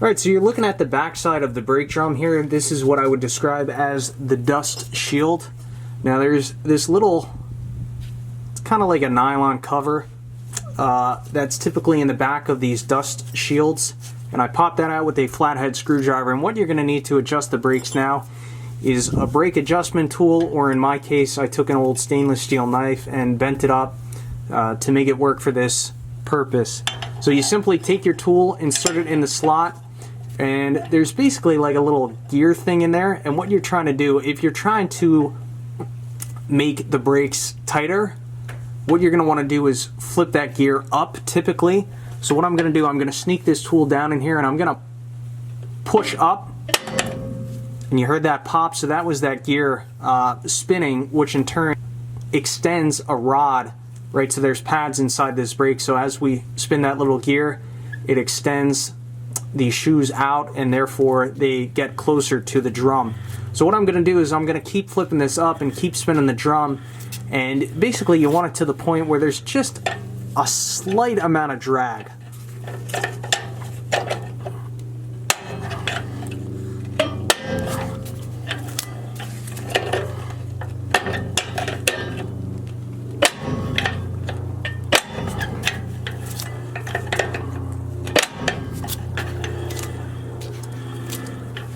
Alright, so you're looking at the back side of the brake drum here. This is what I would describe as the dust shield. Now there's this little, it's kind of like a nylon cover that's typically in the back of these dust shields. And I popped that out with a flathead screwdriver. And what you're going to need to adjust the brakes now is a brake adjustment tool, or in my case I took an old stainless steel knife and bent it up to make it work for this purpose. So you simply take your tool, insert it in the slot, and there's basically like a little gear thing in there. And what you're trying to do, if you're trying to make the brakes tighter, what you're going to want to do is flip that gear up typically. So what I'm going to do, I'm going to sneak this tool down in here and I'm going to push up. And you heard that pop, so that was that gear spinning, which in turn extends a rod, right? So there's pads inside this brake, so as we spin that little gear, it extends the shoes out and therefore they get closer to the drum. So what I'm going to do is I'm going to keep flipping this up and keep spinning the drum, and basically you want it to the point where there's just a slight amount of drag.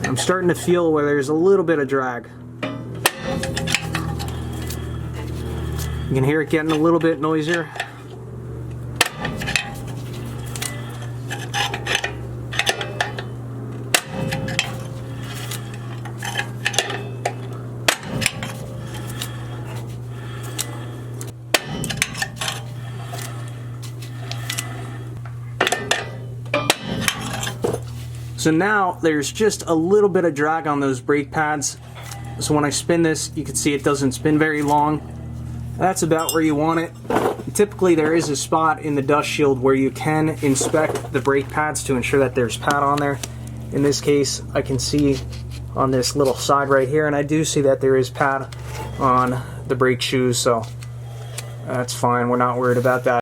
I'm starting to feel where there's a little bit of drag. You can hear it getting a little bit noisier. So now there's just a little bit of drag on those brake pads. So when I spin this, you can see it doesn't spin very long. That's about where you want it. Typically there is a spot in the dust shield where you can inspect the brake pads to ensure that there's pad on there. In this case, I can see on this little side right here, and I do see that there is pad on the brake shoes, so that's fine. We're not worried about that.